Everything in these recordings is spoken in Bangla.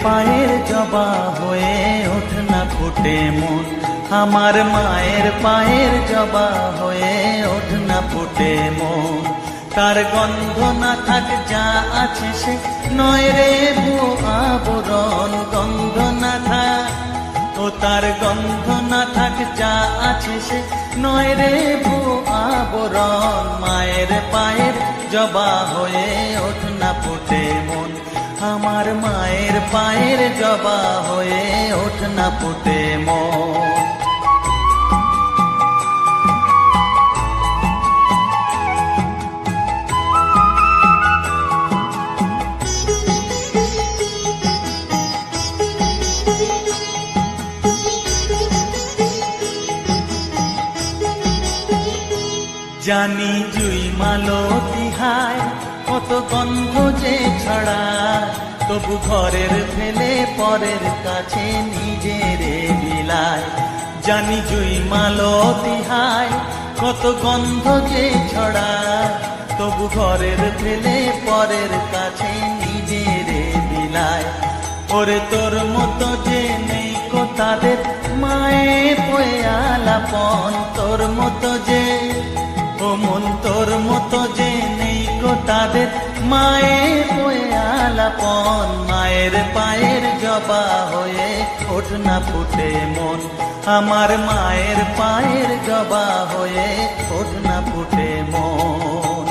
পায়ের জবা হয়ে ওঠ না ফুটে মন, আমার মায়ের পায়ের জবা হয়ে ওঠ না ফুটে মন। তার গন্ধ না থাক যা আছে সে নয় রে ভুয়ো আবরণ, গন্ধ না থাক ও তার গন্ধ না থাক যা আছে সে নয় রে ভুয়ো আবরণ। মায়ের পায়ের জবা হয়ে ওঠ না ফুটে মন, আমার মায়ের পায়ের জবা হয়ে ওঠ না ফুটে মন। জানি জুই মালতী হায় কত গন্ধ যে ছড়ায়, তবু ঘরের ফেলে পরের কাছে নিজেরে বিলায়। জানি জুই মালতী হায় কত গন্ধ যে ছড়ায়, তবু ঘরের ফেলে পরের কাছে নিজেরে বিলায়। ওরে তোর মতো যে নেই কো তাদের মায়ে পয়ে আলাপন, তোর মতো যে ও মন তোর মতো যে নেই গো তাদের মায়ে পয়ে আলাপন। মায়ের পায়ের জবা হয়ে ওঠ না ফুটে মন, আমার মায়ের পায়ের জবা হয়ে ওঠ না ফুটে মন।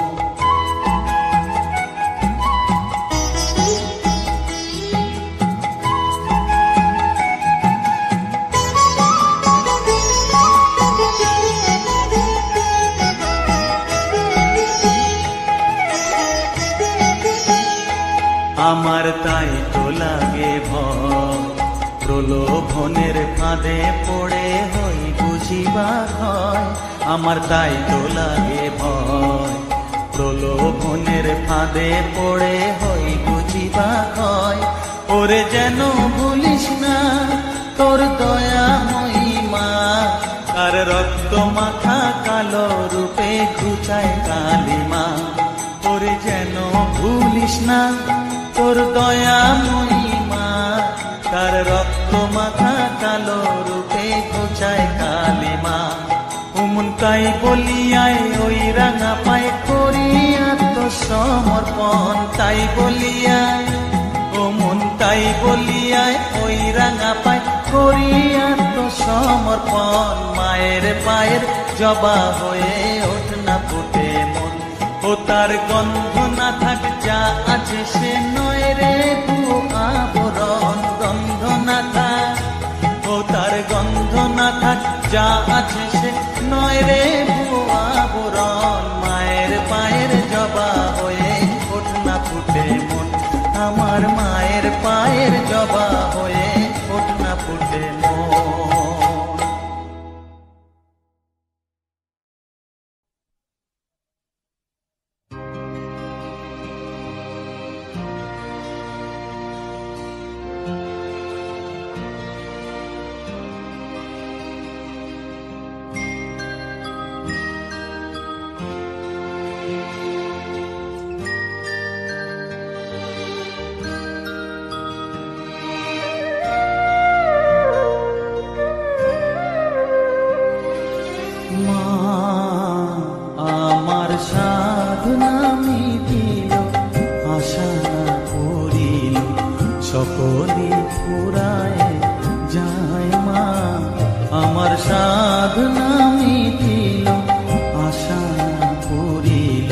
আমার তাই তো লাগে ভয়, প্রলোভনের ফাঁদে পড়ে হই বুঝিবা হয়। আমার তাই তো লাগে ভয়, প্রলোভনের ফাঁদে পড়ে হই বুঝিবা হয়। ওরে যেন ভুলিস না তোর দয়া মহিমা, তার রক্ত মাখা কালো রূপে ঘুচায় কালিমা। ওরে যেন ভুলিস না তোর দয়া মহিমা, তার রক্ত মাথা কালো রূপে ঘোচায় কালিমা। উমন তাই বলিয়ায় ওই রাঙা পায় করি আত্মসমর্পণ, তাই বলিয়ায় ও মন তাই বলিয়ায় ওই রাঙা পায় করি আত্মসমর্পণ। মায়ের পায়ের জবা হয়ে ওঠ না ফুটে মন, ও তার গন্ধ না থাক যা আছে সে নয় রে ভুয়ো আবরণ, গন্ধ না থাক ও তার গন্ধ না থাক যা আছে সে নয় রে ভুয়ো আবরণ। মায়ের পায়ের জবা হয়ে ওঠ না ফুটে মন, আমার মায়ের পায়ের জবা হয়ে ওঠ না ফুটে মন। সকলি ফুরায় যায় মা, আমার সাধনা মিটিল আশা পুরিল,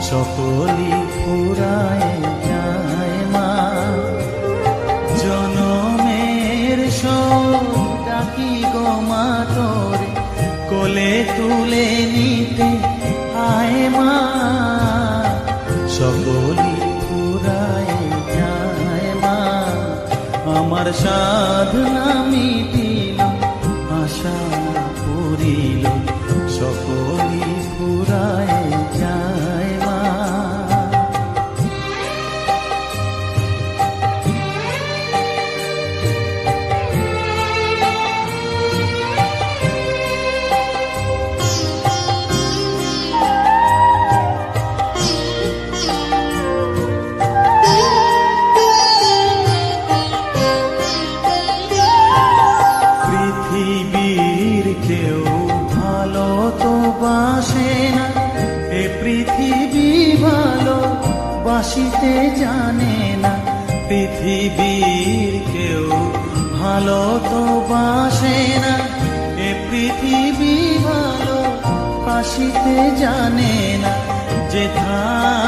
সকলি ফুরায় যায় মা। জনমের শোক ডাকি গো মা তোরে, কোলে তুলে নিতে আয় মা, সকলি ফুরায় যায় মা। আমার সাধনা মিটিল আশা পুরিল, সকলি ফুরায় যায় মা। বাসিতে জানে না, পৃথিবীর কেউ ভালো তো বাসে না, এ পৃথিবী ভালো বাসিতে জানে না, যেথা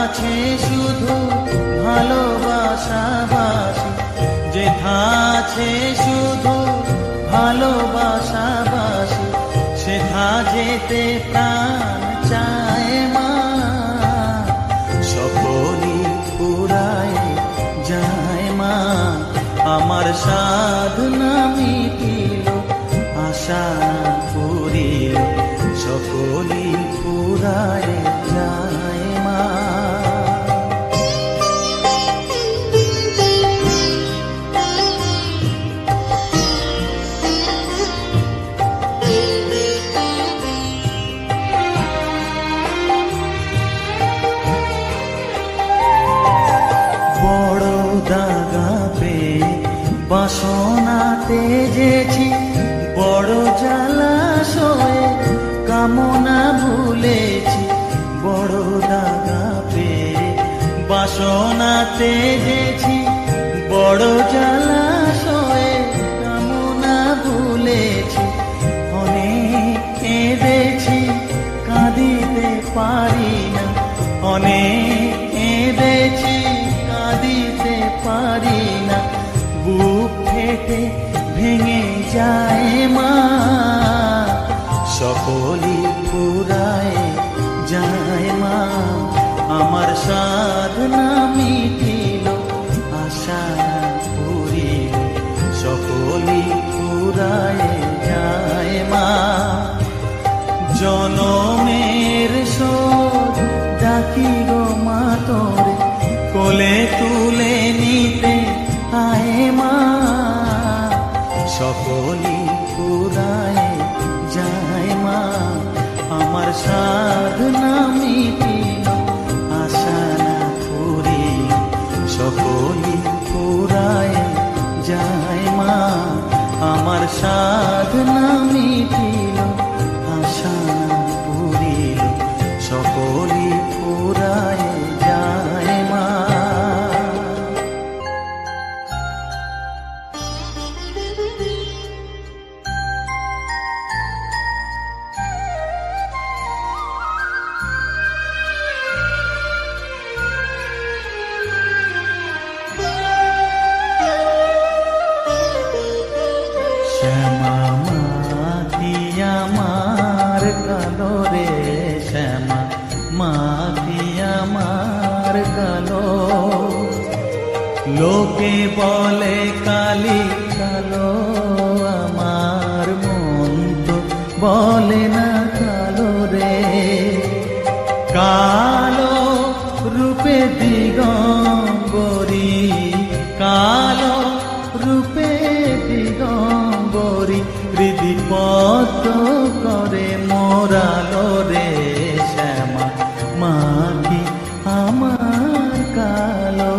আছে শুধু ভালোবাসাবাসি, যেথা আছে শুধু ভালোবাসাবাসি, সেথা যেতে প্রাণ চায় মা, সকলই পুরায় যায় মা, আমার সাধনা মিটিল, আশা পুরিল, সকলই পুরায় যায় মা। বড় দাগা পেয়ে বাসনা তেজেছি, বড় জলাশয়ে কামনা ভুলেছি, বড় দাগা পেয়ে বাসনা তেজেছি, বড় জলাশয়ে কামনা ভুলেছি, অনেক কেঁদেছি কাঁদিতে পারি না, অনেক কেঁদেছি কাঁদিতে পারি না, বুক ফেটে ভেঙে যায় মা, সকলই পুরায় যায় মা, আমার সাধনা মিটিল, আশা পুরিল, সকলই পুরায় যায় মা। জনমের শোধ ডাকি গো মা তোরে, কোলে তুলে নিতে আয় মা, সকলই পুরায় যায় মা, আমার সাধনা মিটিল, আশা না পুরিল, সকলই পুরায় যায় মা, আমার সাধনা মিটিল, আশা না পুরিল, সকলই পুরায় যায় মা। শ্যামা মাটি আমার কালো রে, শ্যামা মাটি আমার কালো, লোকে বলে কালি কালো, আমার মন তো বলে না কালো রে, কালো রূপে দিগম্বরী, কালো রূপে দিগম্বরী, হৃদি পদ্ম করে মোরালো রে, শ্যামা মাটি আমার কালো।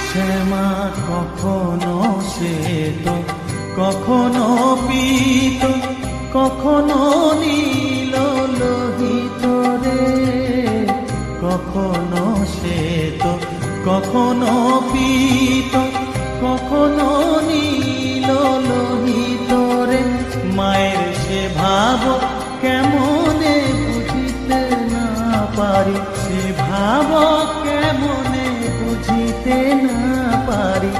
শ্যামা কখনো শ্বেত, কখনো পীত, কখনো নীল লোহিত রে, কখনো শ্বেত, কখনো পীত, কখনো নীল লোহিত রে, মায়ের সে ভাব কেমনে বুঝিতে না পারি, সে ভাব কেমনে বুঝিতে না পারি,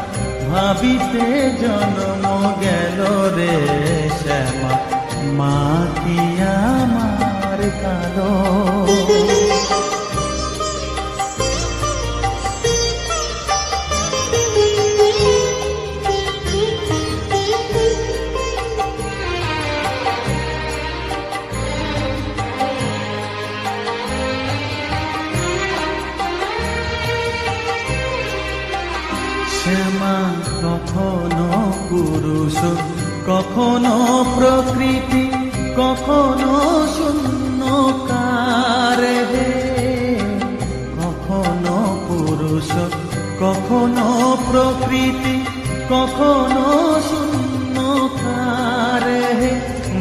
ভাবিতে জন্ম গেল রে, শ্যামা মা কি আমার কালো। শ্যামা কখনো পুরুষ, কখনো প্রকৃতি, কখনো শূন্যকার হে, কখনো পুরুষ, কখনো প্রকৃতি, কখনো শূন্যকার হে।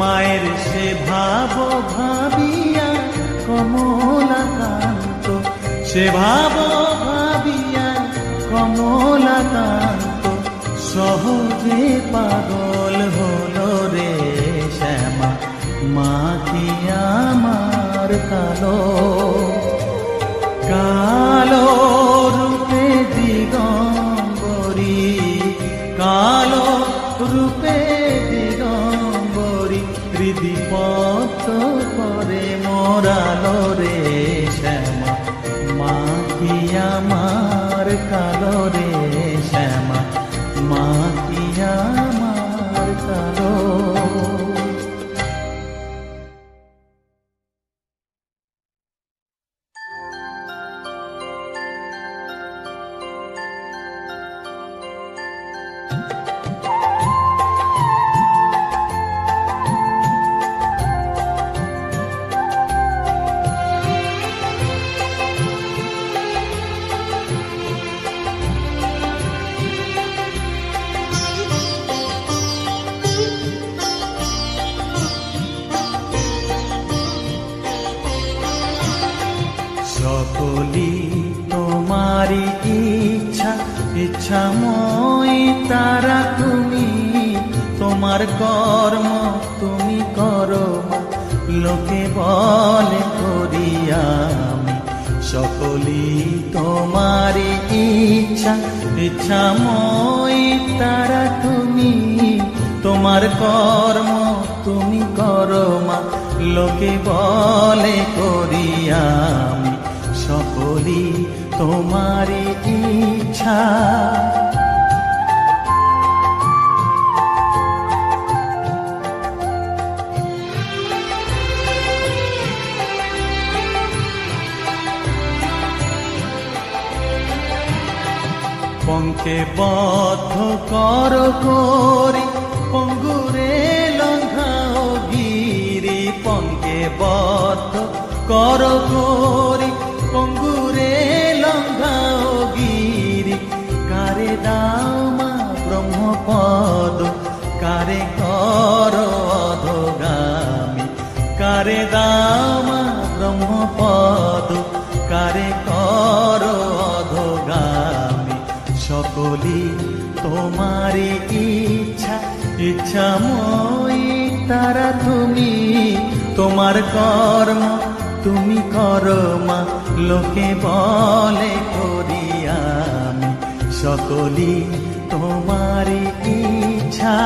মায়ের সে ভাব ভাবিয়া কমলাকান্ত, সে ভাব ভাবিয়া কমলাকান্ত সহজে পাগল হলো রে শ্যামা। মা কি আমার কালো, কালো রূপে দিগম্বরী, কালো রূপে দিগম্বরী হৃদিপত করে মোরালো রে শ্যামা। মা কি আমার কালো রে শ্যামা, মা কি আমার কালো। সকলি তোমারি ইচ্ছা, ইচ্ছাময় তারা তুমি, তোমার কর্ম তুমি করো মা, লোকে বলে করি আমি। সকলি তোমারি ইচ্ছা, ইচ্ছাময় তারা তুমি, তোমার কর্ম তুমি করো মা, লোকে বলে করি আমি। সকলি তোমারি ইচ্ছা। পঙ্কে বদ্ধ কর করি, পঙ্গুরে লঙ্ঘাও গিরি। পঙ্কে বদ্ধ কর করি, পঙ্গুরে লঙ্ঘাও গিরি। কারে দাও মা ব্রহ্মপদ, কারে কর অধগামী। কারে দাও মা ব্রহ্মপদ, কারে কর অধগামী। সকলি তোমারি ইচ্ছা, ইচ্ছাময় তারা তুমি, তোমার কর্ম তুমি করো মা, লোকে বলে করি আমি। সকলি তোমারি ইচ্ছা।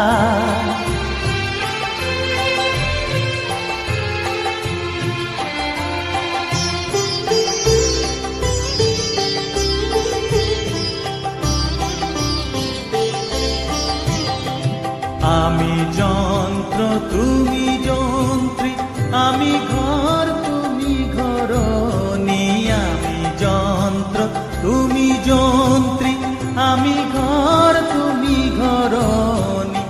আমি যন্ত্র তুমি যন্ত্রী, আমি ঘর তুমি ঘরণী। আমি যন্ত্র তুমি যন্ত্রী, আমি ঘর তুমি ঘরণী।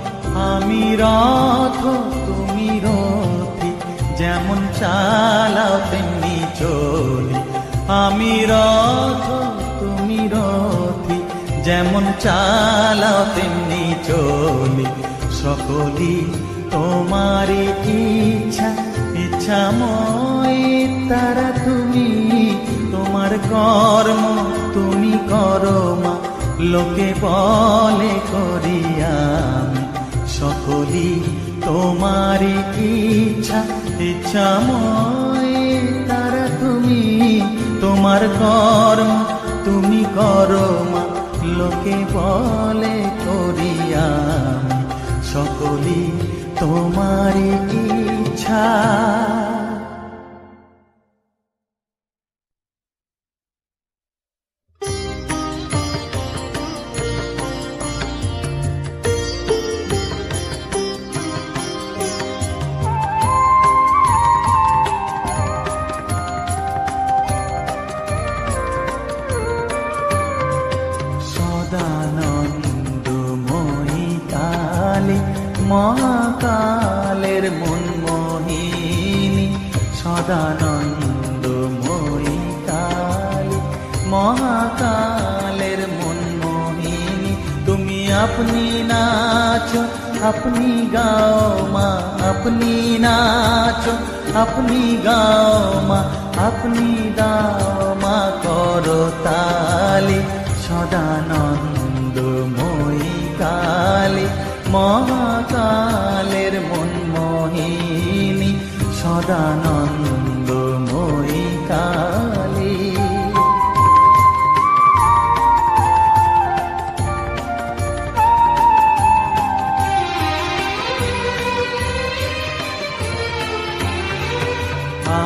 আমি রথ তুমি রথী, যেমন চালাও তেমনি চলি। আমি রথ তুমি রথী, যেমন চালাও তেমনি চলি। সকলি তোমারি ইচ্ছা, ইচ্ছাময় তারা তুমি, তোমার কর্ম তুমি করো মা, লোকে বলে করি আমি। সকলি তোমারি ইচ্ছা, ইচ্ছাময় তারা তুমি, তোমার কর্ম তুমি করো মা, লোকে বলে করি আমি। সকলি তোমারি ইচ্ছা। সদানন্দময়ী কালী, মহাকালের মনমোহিনী সদানন্দময়ী কালী, মহাকালের মনমোহিনী। তুমি আপনি নাচো, আপনি গাও মা, আপনি নাচো, আপনি গাও মা, আপনি দাও মা করতালি। সদানন্দময়ী কালী, মহাকালের মনমোহিনী, সদানন্দময়ী কালী।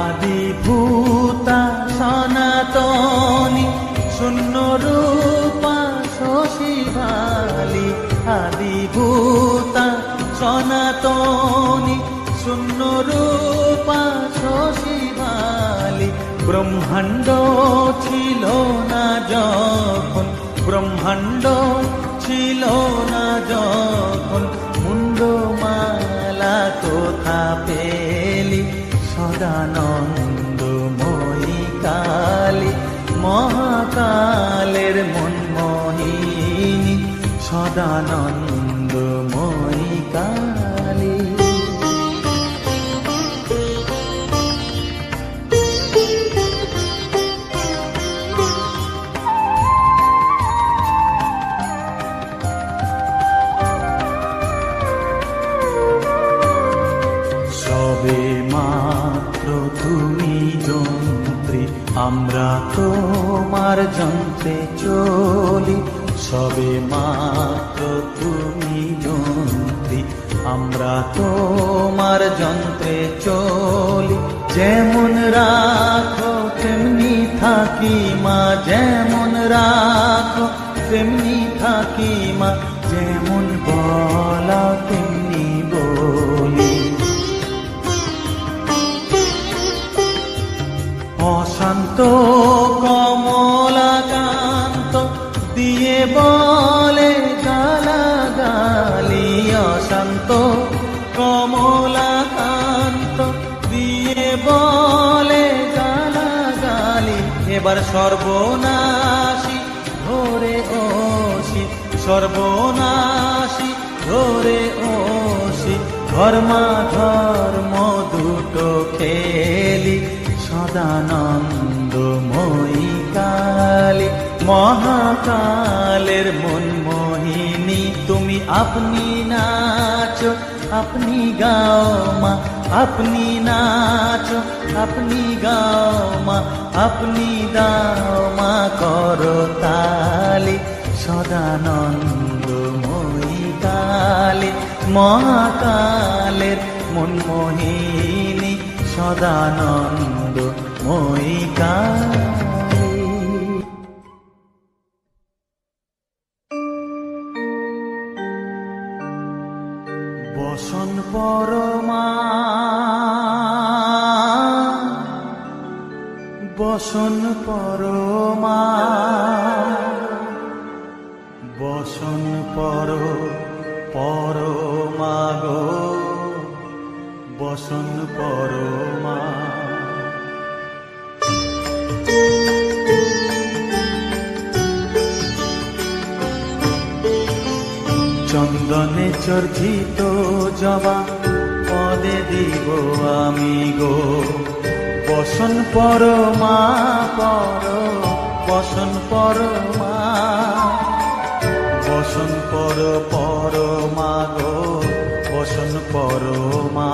আদিভূতা সনাতনী, শূন্য রূপা শশীবালী। আদিভূতা সনাতনী, শূন্য রূপা শশীবালী। ব্রহ্মাণ্ড ছিল না যখন, ব্রহ্মাণ্ড ছিল না যখন, মুন্ডমালা কোথা পেলি। সদানন্দময়ী কালী, মহাকালের মনমোহিনী, সদানন্দময়ী কালী। সবে মাত্র তুমি যন্ত্রী, আমরা তোমার যন্ত্রে চলি। সবে মাত্র তুমি যন্ত্রী, আমরা তোমার যন্ত্রে চলি। যেমন রাখো তেমনি থাকি মা, যেমন রাখো তেমনি থাকি মা, যেমন বলা তেমনি বলি। অশান্ত কমলাকান্ত দিয়ে বলে গালাগালি। অশান্ত কমলাকান্ত দিয়ে বলে গালাগালি। এবার সর্বনাশী ধরে ওসি, সর্বনাশী ধরে ওসি, ধর্মা ধর্ম দুটো খেলি। সদানন্দময়ী কালী, মহাকালের মনমোহিনী। তুমি আপনি নাচো, আপনি গাও মা, আপনি নাচো, আপনি গাও মা, আপনি দাও মা করতালি। সদানন্দময়ী কালী, মহাকালের মনমোহিনী, সদানন্দময়ী কালী। বসন পরমা, বসন পরমা, বসন পরমা গো, বসন পরমা। চন্দনে চর্চিত জবা পদে দিব আমি গো, বসন পরমা পর, বসন পরমা, বসন পরমা গো, বসন পরমা।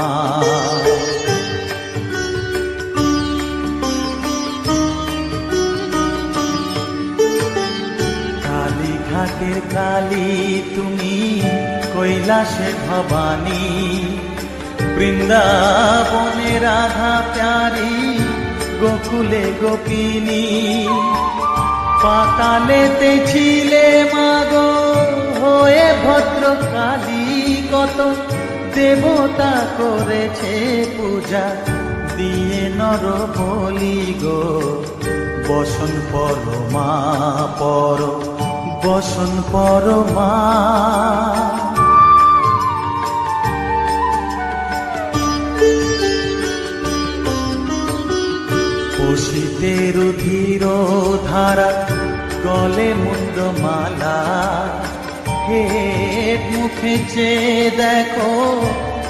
কালীঘাটের কালী তুমি, কৈলাসে ভবানী, বৃন্দাবনে রাধা প্যারি, গোকুলে গোপিনী। পাতালেতে ছিলে মাগো হয়ে ভদ্রকালী, কত দেবতা করেছে পূজা দিয়ে নর বলি গো, বসন পরমা পর, বসন পরমা। স্রোতের ধীর ধারা গলে মুন্ড মালা, হে মুখে চেয়ে দেখো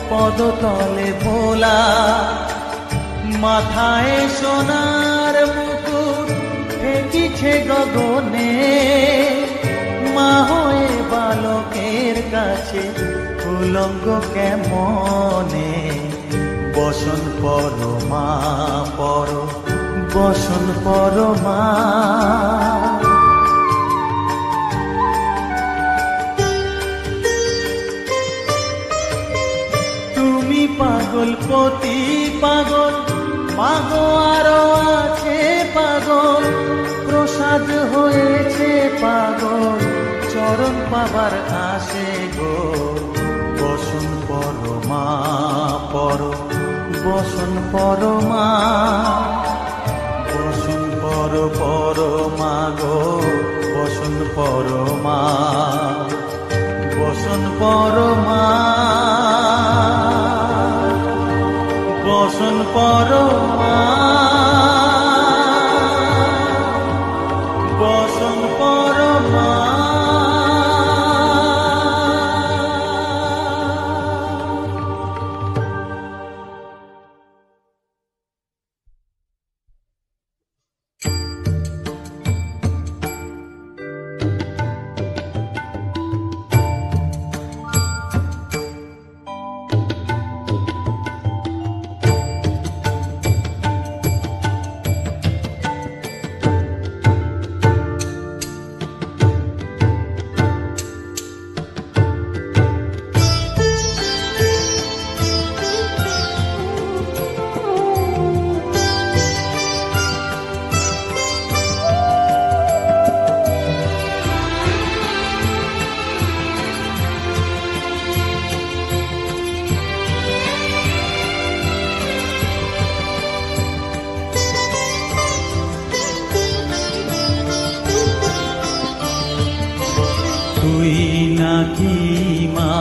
পদতলে ভোলা, মাথায় সোনার মুকুট ঠেকিছে গগনে, মা হয়ে বালকের কাছে উলঙ্গ কেমনে, বসন পর মা পর, বসন পর মা। তুমি পাগল পতি পাগল, মাগো আরো আছে পাগল, প্রসাদ হয়েছে পাগল, চরণ পাবার আসে গো, বসন পর মা পর, বসন পর মা, বসন পর পর মা গো, বসন পর মা, বসন পর মা, বসন পর মা, বসন পর মা। তুই নাকি মা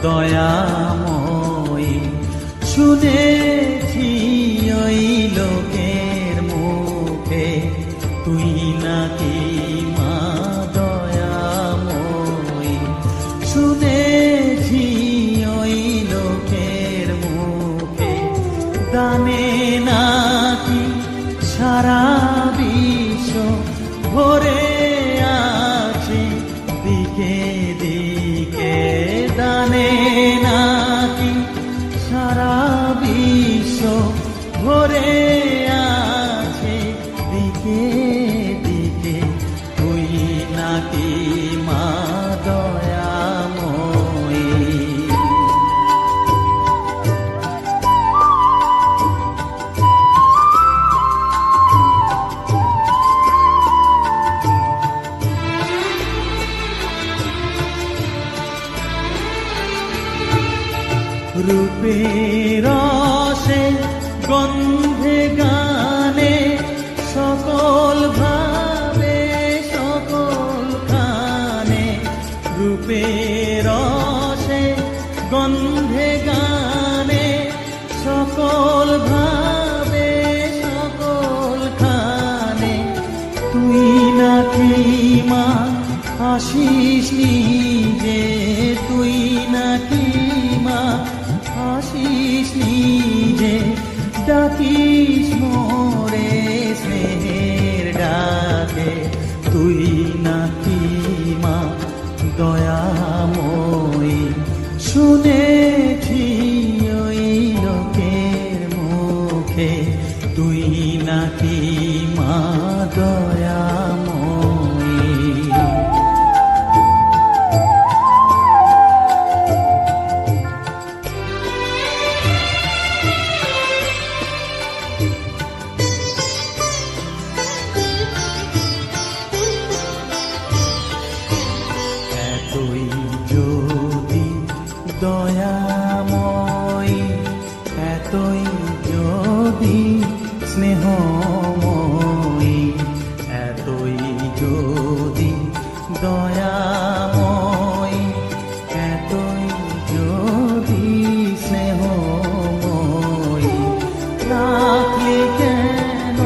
দয়াময়ী, শুনেছি ওই লোকের মুখে, তুই নাকি মা দয়াময়ী, শুনেছি ওই লোকের মুখে, দানে নাকি সারা বিশ্ব ভরে আছে দিকে দিকে, দানে নাকি সারা বিশ্ব ভরে আছে দিকে দিকে, তুই নাকি মা দয়াময়ী। রূপের রসে গন্ধে গানে সকল ভাবে সকল খানে, রূপের রসে গন্ধে গানে সকল ভাবে সকল খানে, তুই নাকি মা আসিস নিজে, তুই নাকি মা আসিস নিজে, ডাকিস মোরে স্নেহের ডাকে, তুই নাকি মা দয়াময়ী, শুনেছি ওই লোকের মুখে, তুই নাকি মা দয়াময়ী। এতই যদি দয়াময়ী, এতই যদি স্নেহময়ী, এতই যদি দয়াময়ী, এতই যদি স্নেহময়ী, রাখলি কেন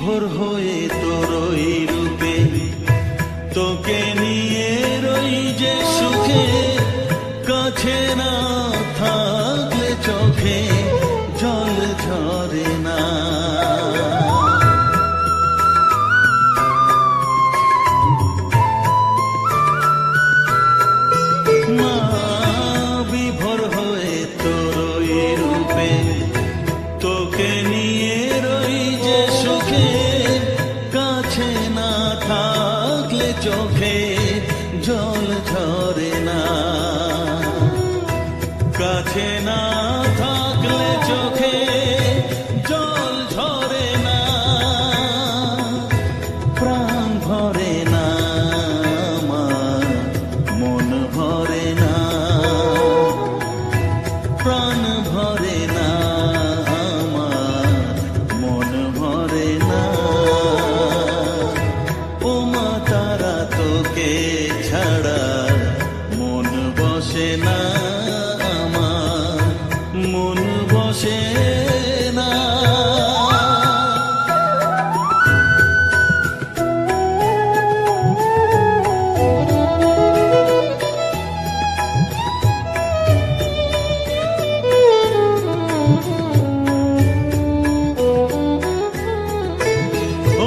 বিভোর হয়ে তোরই রূপে, তোকে নিয়ে রই যে সুখে, কাছে না থাকলে চোখে জল ঝরে না। মা বিভোর হয়ে তোরই রূপে, তোকে নিয়ে রই যে সুখে, কাছে না থাকলে চোখে জল ঝরে না। কাছে না থাকলে চোখে জল ঝরে না, প্রাণ ভরে না আমার, মন ভরে না, প্রাণ ভরে না আমার, মন ভরে না। ও মা তারা তোকে ছাড়া মন বসে না আমার, মন বসে না।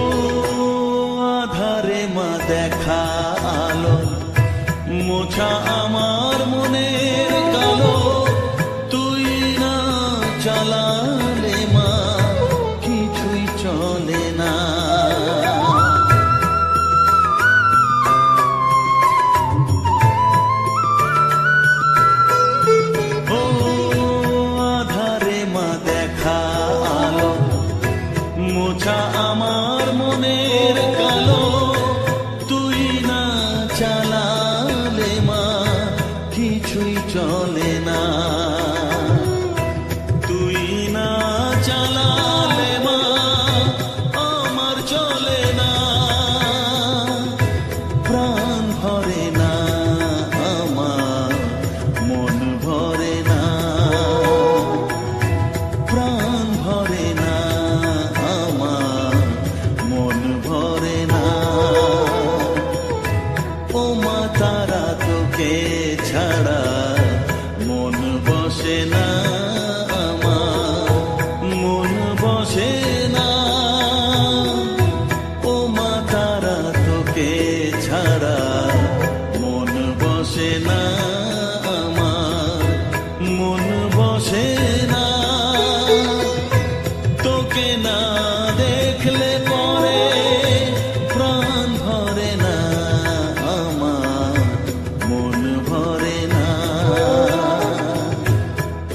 ও আধারে মা দেখা আলো, মোছা আমার মনের কালো, তুই না চালালে মা কিছুই চলে না। ও আধারে মা দেখা আলো, মোছা আমার মনের কালো, তুই না চালালে মা কিছুই চলে না। তুই না চালালে মা আমার চলে না, প্রাণ ভরে না আমার, মন ভরে না, প্রাণ ভরে না আমার, মন ভরে না। ও মা তারা তোকে ছাড়া মন বসে না আমার, মন বসে না। ও মা তারা তোকে ছাড়া মন বসে না আমার, মন বসে না। তোকে না দেখলে পরে প্রাণ ভরে না আমার, মন ভরে না।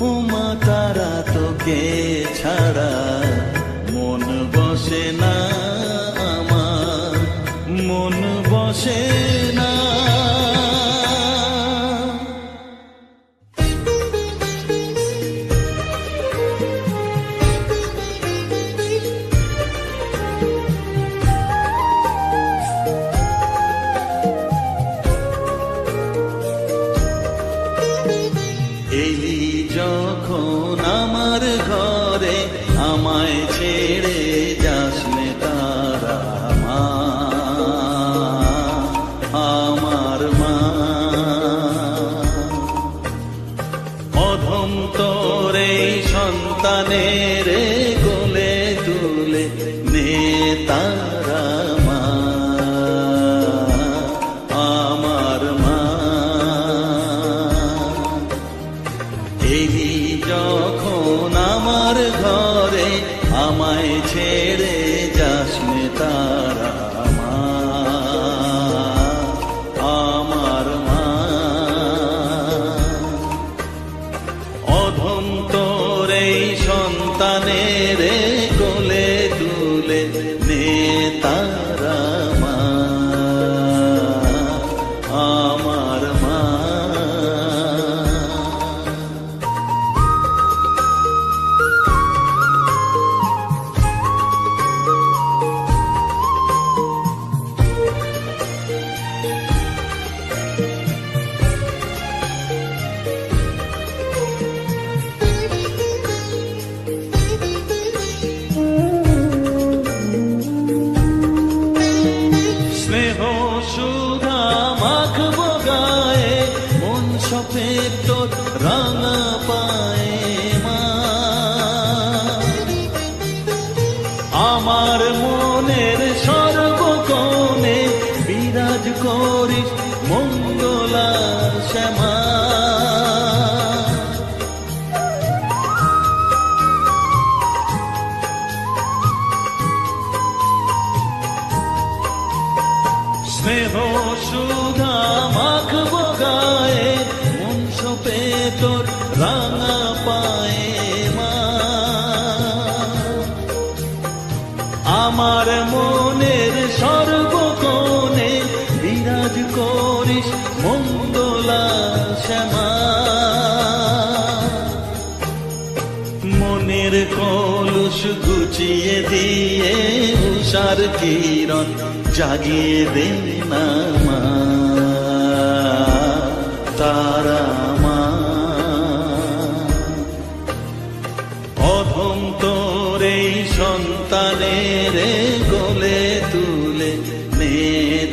ও মা তারা তোকে ছাড়া মন বসে না আমার, মন বসে না। এলি যখন আমার ঘরে, আমায় ছেড়ে যাস নে তারা মা, আমার মা। অধম তোর এই সন্তানের কোলে তুলে নে তারা মা, আমার মা। এলি যখন আমার ঘরে, আমায় ছেড়ে যাস নে তারা মা, আমার মা। অধম তোর এই সন্তানের কোলে তুলে নে তারা মা, আমার মা। রাঙা পায়ে মা। আমার মনের সর্বকোণে বিরাজ করিস মঙ্গলা শ্যামা। স্নেহ সুধা মাখবো গায়ে, মন সপে তোর রাঙা পায়ে মা। আমার মনের সর্বকোণে বিরাজ করিস মঙ্গলা শ্যামা। মনের কলুষ গুছিয়ে দিয়ে উষার কিরণ জাগিয়ে দে না মা তারা মা। অধম তোর এই সন্তানের কোলে তুলে নে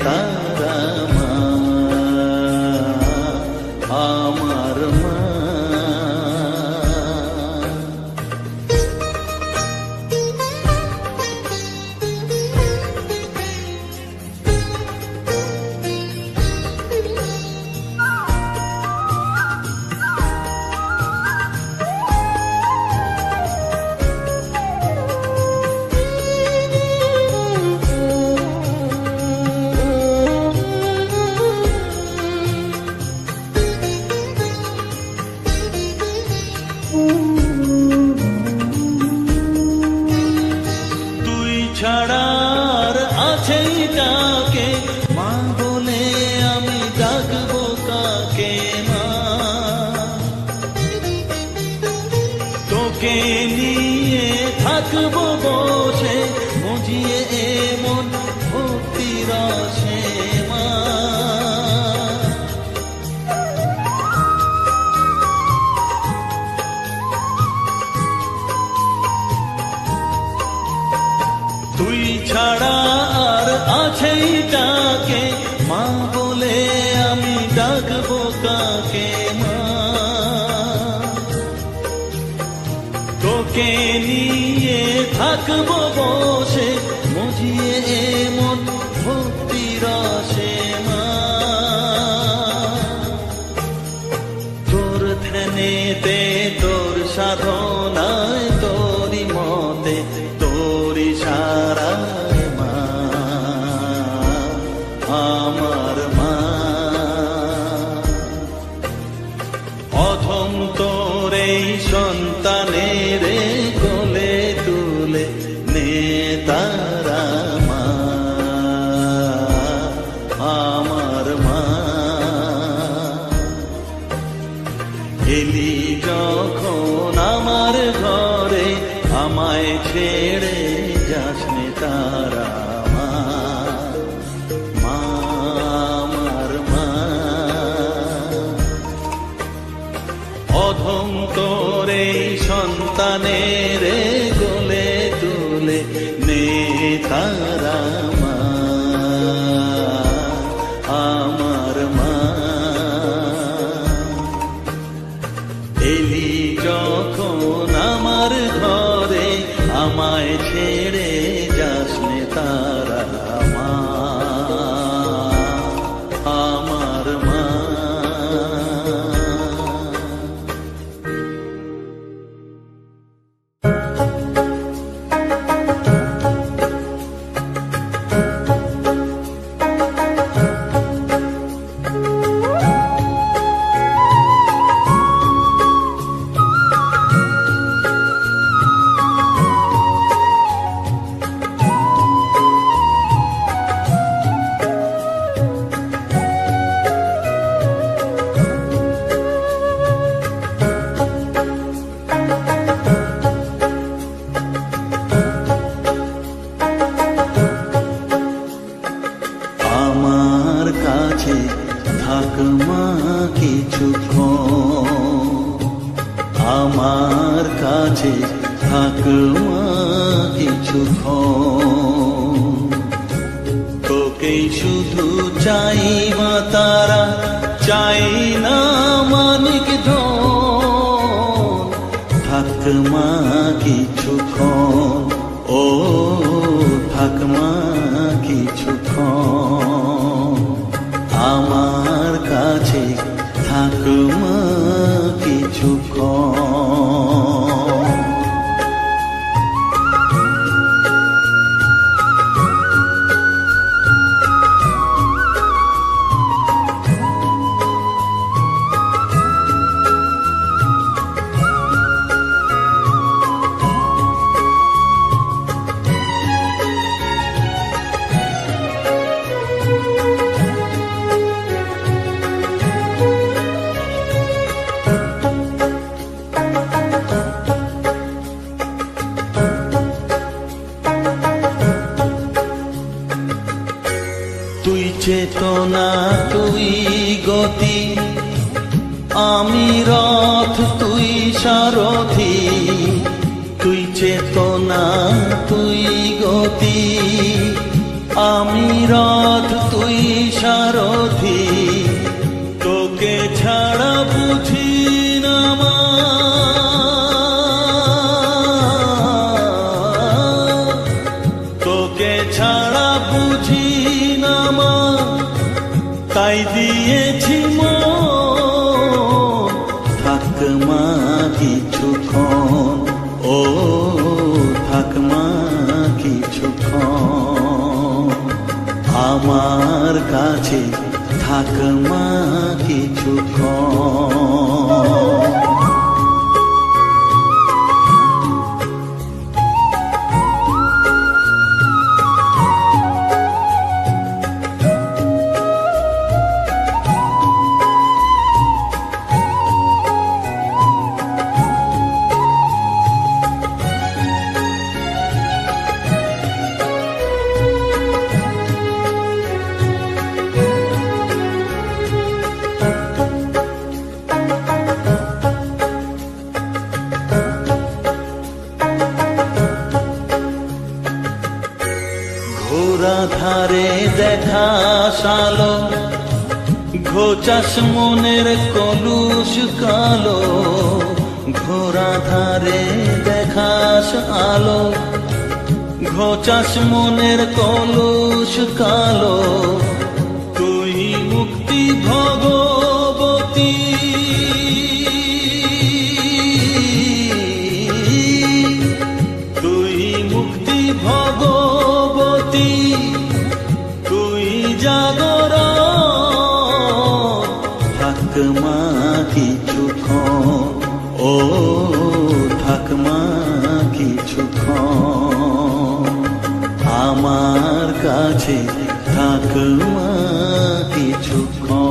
তারা মা আমার মা। ছাড়ার আছেই ডাকে মা বলে আমি ডাকবো কাকে মা। তোকে নিয়ে থাকবো বসে মজিয়ে এমন ভক্তি রসে মা। তুই ছাড়া আর আছেই ডাকে মা বলে আমি ডাকবো কাকে মা। তোকে নিয়ে থাকবো বসে মজিয়ে এমন ভক্তি রসে মা। তোর ধ্যানেতে তোর সাধনায় তোরি মতে তোরি সারায় মা আমার মা। অধম তোর এই সন্তানের কোলে তুলে নে তারা মা আমার মা। এলি যখন আমার ঘরে আমায় ছেড়ে যাসনে তারা মা মা আমার মা। অধম তোর এই সন্তানের কোলে তুলে নে তারা মা আমার মা। এলি যখন আমার ঘরে আমায় ছেড়ে যাসনে তারা মা আমার মা। থাক মা কিছুক্ষণ, আমার কাছে থাক মা কিছুক্ষণ। তোকেই শুধু চাই মা তারা, চাই না মানিক ধন। থাক মা কিছুক্ষণ, আমার কাছে থাক মা কিছুক্ষণ। তুই চেতনা তুই গতি, আমি রথ তুই সারথি। তুই চেতনা তুই গতি, আমি রথ তুই সারথি। তোকে ছাড়া বুঝি না মা, তোকে ছাড়া বুঝি না মা, তাই দিয়েছি মন। থাক মা কিছুক্ষণ, ও থাক মা কিছুক্ষণ, আমার কাছে থাক মা কিছুক্ষণ। ঘোরা ধারে দেখা সালো, ঘোচাস মনের কলুষ কালো। ঘোরা ধারে দেখাস আলো, ঘোচাস মনের কলুষ কালো। তুই মুক্তি ভগবতী, তুই মুক্তি ভগবতী, তুই জাগর। থাক মা কিছুক্ষণ, ও থাক মা কিছুক্ষণ, আমার কাছে থাক মা কিছুক্ষণ।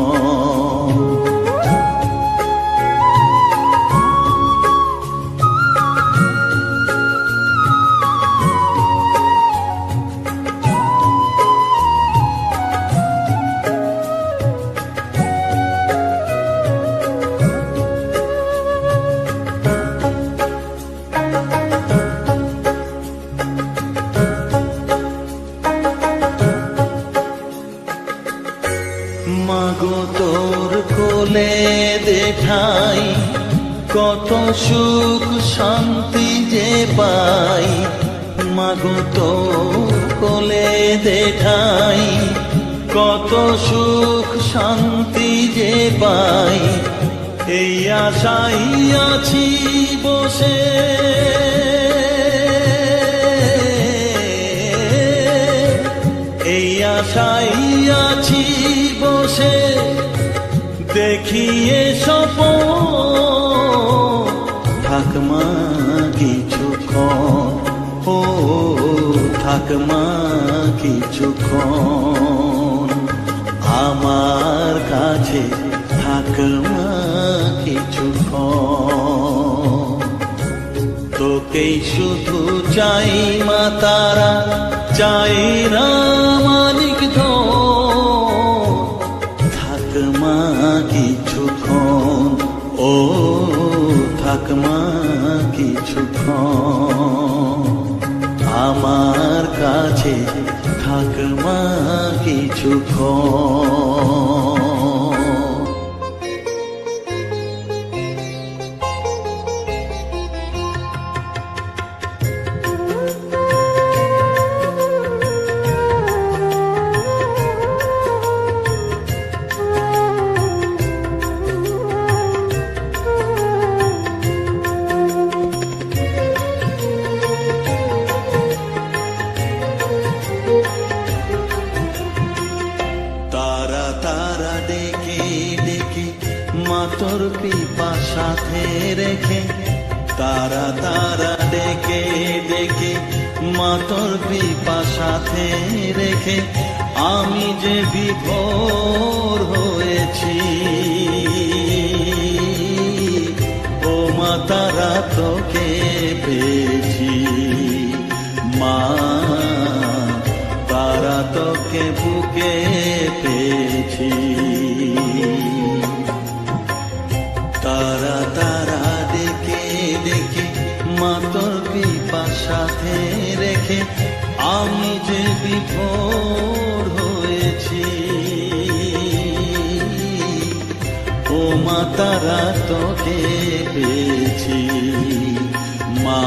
মাগো তোর কোলে দেখাই, কত সুখ শান্তি যে পাই। মাগো তোর কোলে দেখাই, কত সুখ শান্তি যে পাই। এই আশাই আছি বসে, এই আশাই আছি বসে, দেখিয়ে স্বপন। থাক মা কিছুক্ষণ, ও থাক মা কিছুক্ষণ, আমার কাছে থাক মা কিছুক্ষণ। তোকেই শুধু চাই মা তারা, চাই না মানিক ধন। থাক মা কিছুক্ষণ, ও থাক মা কিছুক্ষণ, আমার কাছে থাক মা কিছুক্ষণ। তারা তারা ডেকে ডেকে মা তোর কৃপা সাথে রেখে, তারা তারা ডেকে ডেকে মা তোর কৃপা সাথে রেখে, আমি যে বিভোর হয়েছি। ও মা তারা তোকে পেয়েছি, মা তারা তোকে বুকে পেয়েছি। তারা তারা ডেকে ডেকে মা তোর কৃপা সাথে রেখে, আমি যে বিভোর হয়েছি। ও মা তারা তোকে পেয়েছি, মা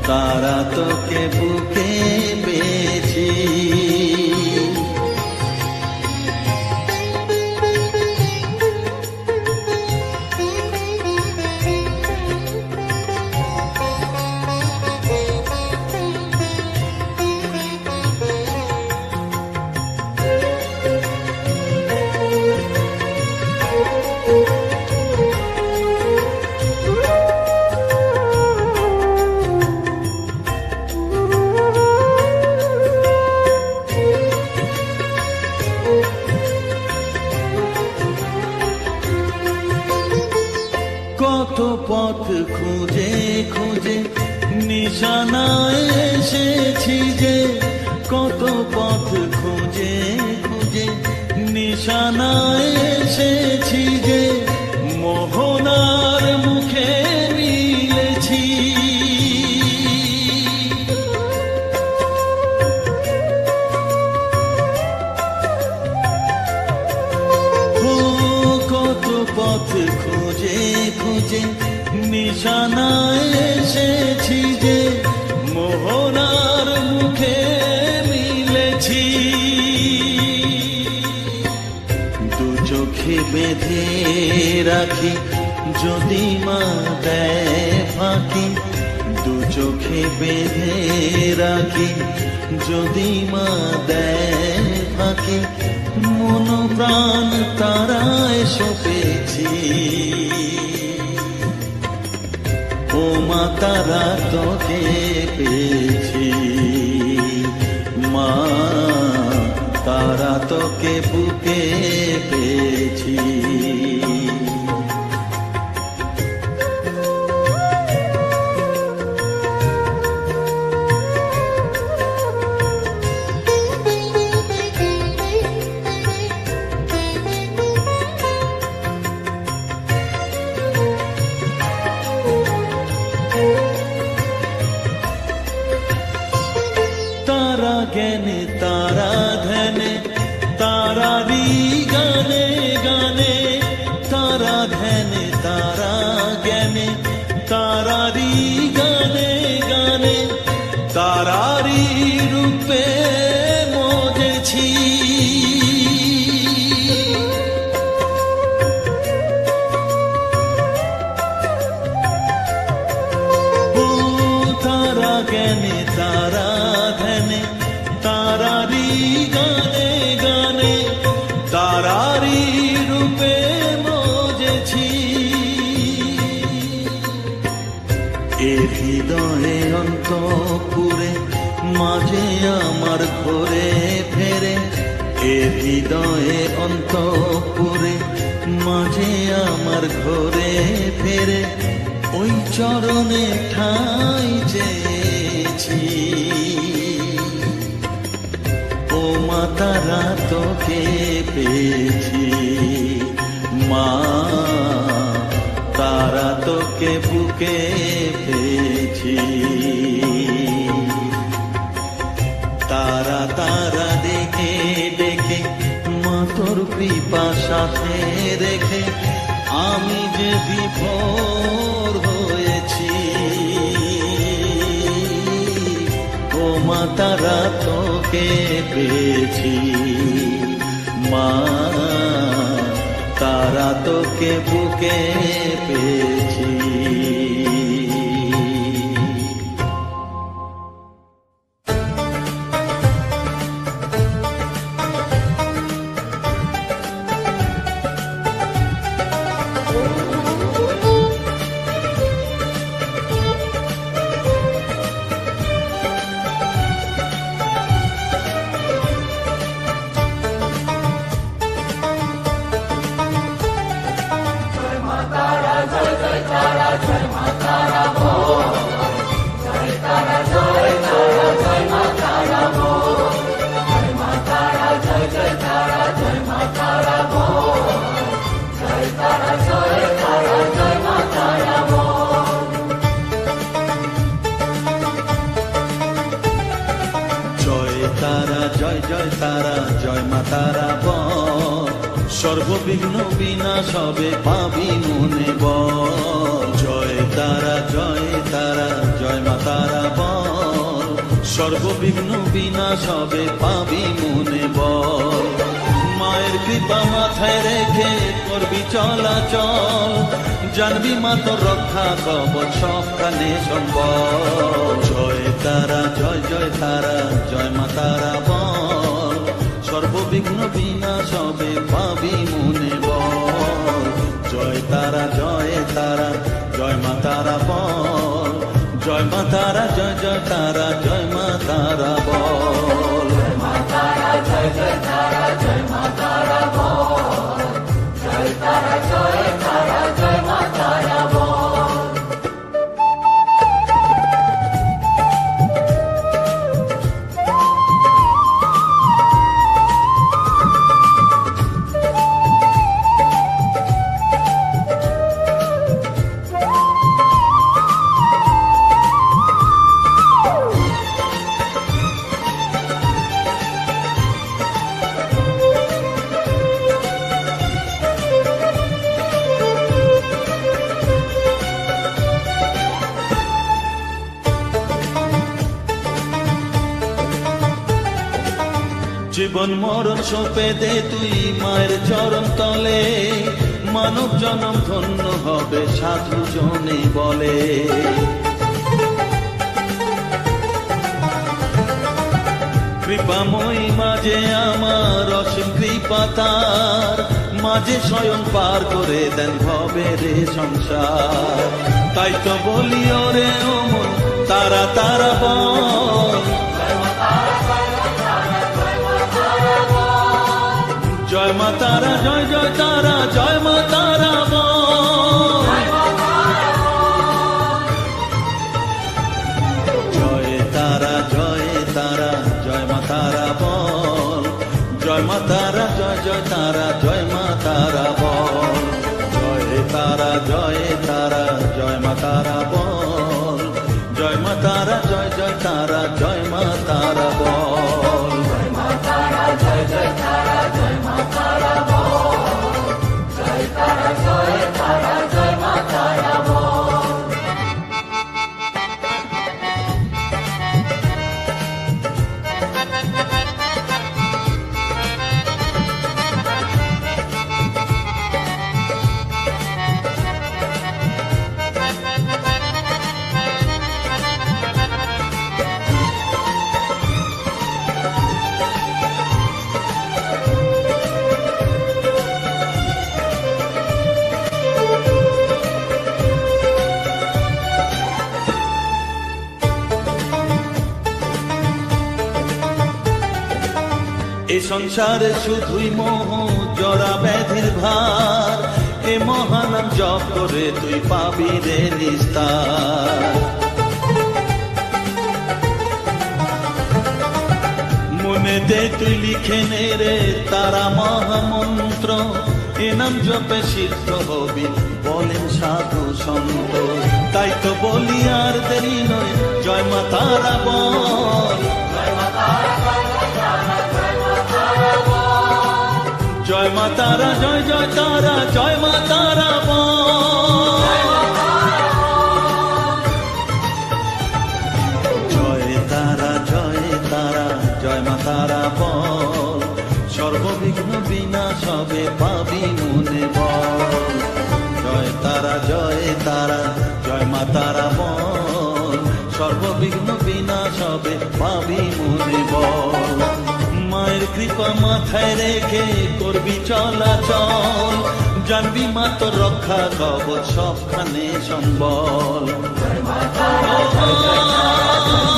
তারা তোকে বুকে পেয়েছি। কত পথ খুঁজে খুঁজে নিশানায় এসেছি যে, কত পথ খুঁজে খুঁজে নিশানায় এসেছি যে, মোহনার মুখে মিলেছি। কত পথ খুঁজে খুঁজে নিশানায় এসেছি যে, মোহনার মুখে মিলেছি। দু চোখে বেঁধে রাখি যদি মা দেয় ফাঁকি, দু চোখে বেঁধে রাখি যদি মা দেয় ফাঁকি, মন প্রাণ তারায় সপেছি। ও মা তারা তোকে পেয়েছি, মা তারা তোকে বুকে পেয়েছি। তারা জ্ঞানে তারা ধ্যানে তারারি গানে গানে, তারা ধ্যানে তারা জ্ঞানে তারারি গানে গানে, তারারি রূপে মজেছি। ও তারা জ্ঞানে তারা ধ্যানে তারারি গানে গানে, তারারি রূপে মজেছি। এ হৃদয়ে অন্তঃপুরে মাঝে আমার ঘরে ফেরে, এ হৃদয়ে অন্তঃপুরে মাঝে আমার ঘরে ফেরে, ওই চরণে ঠাঁই চেয়েছি। ও মা তারা তোকে পেয়েছি, মা তারা তোকে বুকে পেয়েছি। তারা তারা ডেকে ডেকে মা তোর কৃপা সাথে রেখে, আমি যে বিভোর হয়েছি। ও মা তারা তোকে পেয়েছি, মা তারা তোকে বুকে পেয়েছি। জয় জয় তারা জয় মা তারা বল, সর্ববিঘ্ন বিনাশ হবে পাবি মনে বল। জয় তারা জয় মা তারা বল, সর্ববিঘ্ন বিনাশ হবে পাবি মনে বল। মায়ের কৃপা মাথায় রেখে করবি চলাচল, জানবি মা তোর রক্ষা কবচ সবখানে সম্বল। জয় তারা জয় মা তারা বল, সর্ববিঘ্ন বিনাশ হবে পাবি মনে বল। জয় তারা জয় মা তারা বল, জয় মা তারা জয় তারা জয় মা তারা বল। জয় মা তারা জয় মা তারা বল, জয় তারা জয় মা তারা বল। জীবন মরণ সঁপে দে তুই মায়ের চরণ তলে, মানব জনম ধন্য হবে সাধু জনে বলে। কৃপাময়ী মাঝে আমার অসীম কৃপা তার, মাঝে স্বয়ং পার করে দেন ভবের সংসার। তাই তো বলি ওরে ও মন তারা তারা বল, জয় মা তারা জয় তারা জয় মা তারা বল। জয় তারা জয় মা তারা বল, জয় মা তারা জয় তারা জয় মা তারা বল। জয় তারা জয় মা তারা বল, জয় মা তারা জয় তারা জয় মা তারা বল। জয় মা তারা জয় মা তারা বল, জয় তারা জয় মা তারা বল। এ সংসারে শুধুই মোহ জরা ব্যাধির ভার, এ মহানাম জপ করে তুই পাবি রে নিস্তার। মনে দে তুই লিখে নে রে তারা মহামন্ত্র, এ নাম জপে সিদ্ধ হবি বলেন সাধু সন্ত। তাই তো বলি আর দেরি নয় জয় মা তারা বল, জয় মা তারা জয় তারা জয় মা তারা বল। জয় তারা জয় মা তারা বল, সর্ববিঘ্ন বিনাশ হবে পাবি মনে বল। জয় তারা জয় মা তারা বল, সর্ববিঘ্ন বিনাশ হবে পাবি মনে বল। মায়ের কৃপা মাথায় রেখে করবি চলাচল, জানবি মা তোর রক্ষা কবচ সবখানে সম্বল। জয় মা তারা জয় মা তারা বল।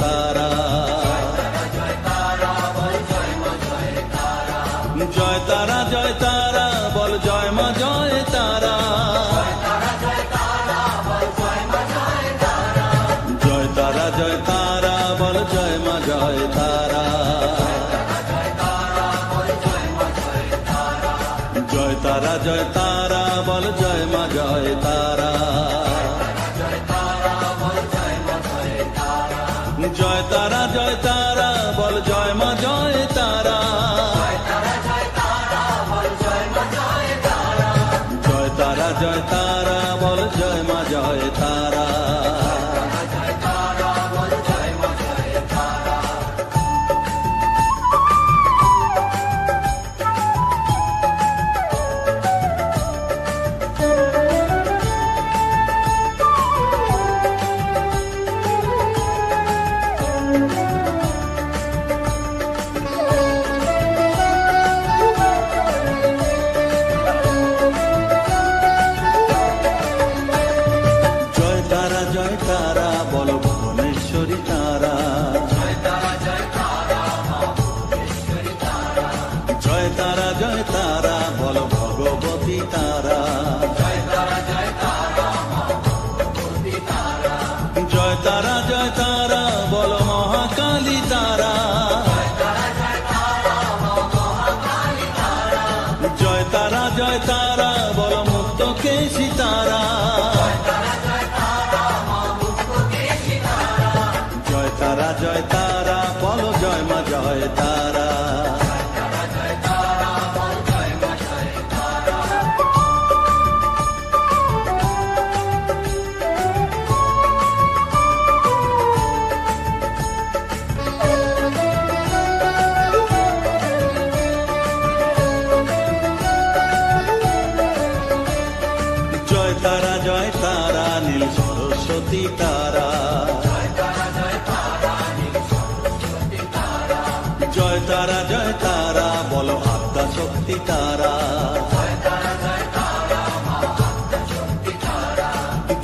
তারা, জয় তারা জয় তারা বল জয় মা জয় তারা, জয় তারা জয় তারা বল জয় মা জয় তারা, জয় তারা জয় তারা বল জয় মা জয় তারা, জয় তারা জয় তারা বল জয় মা জয় তারা, জয় তারা জয় তারা বল জয় মা জয় তারা। জয় তারা বল ভুবনেশ্বরী তারা, জয় তারা জয় তারা বল ভগবতী তারা, জয় তারা জয় তারা বল মহাকালী তারা, জয় তারা জয় তারা বল মুক্তকেশী তারা, জয় তারা জয় তারা বল জয় মা জয় তারা, জয় তারা জয় তারা নীল সরস্বতী তারা, জয় তারা জয় তারা বল আদ্যা শক্তি তারা,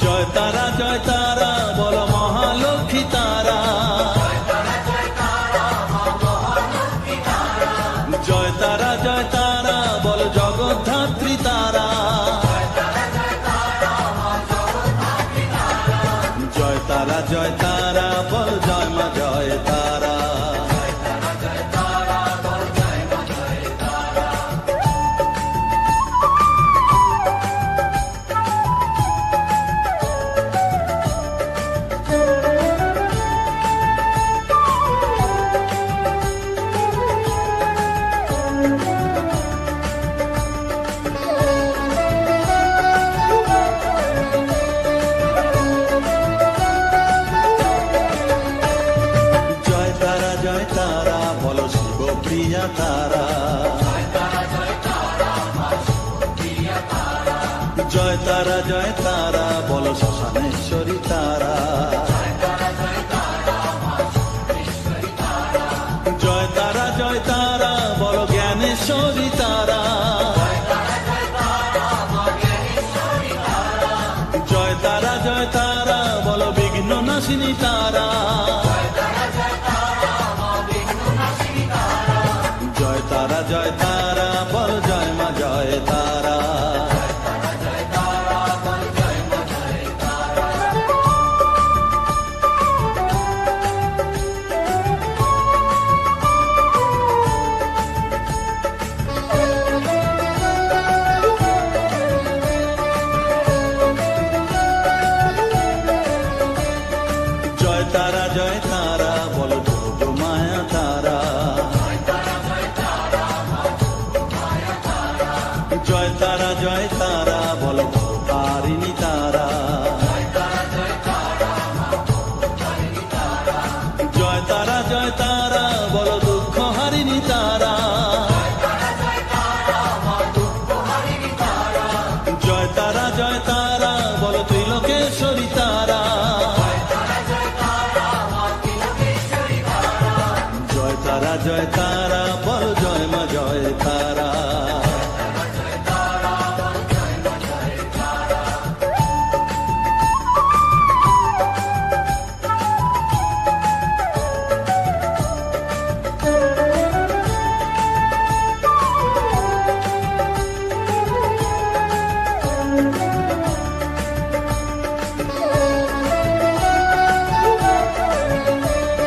জয় তারা জয় তারা বল মহালক্ষ্মী তারা, জয় তারা জয় তারা বল জগদ্ধাত্রী তারা, জয় তারা জয় তারা বল জয় মা জয় তারা, জয় তারা বল শিবপ্রিয়া তারা, জয় তারা জয় তারা বল শ্মশানেশ্বরী তারা, জয় তারা জয় তারা বল জ্ঞানেশ্বরী তারা, জয় তারা জয় তারা বল বিঘ্ন নাশিনী তারা, জয় তারা জয় তারা বল জয় মা জয় তারা, জয় তারা জয় তারা বল যোগ মায়া তারা, জয় তারা জয় তারা বল তারিণী তারা, জয় তারা জয় তারা বল দুঃখ হারিণী তারা, জয় তারা জয় তারা বল ত্রিলোকেশ্বরী তারা, জয় তারা জয় তারা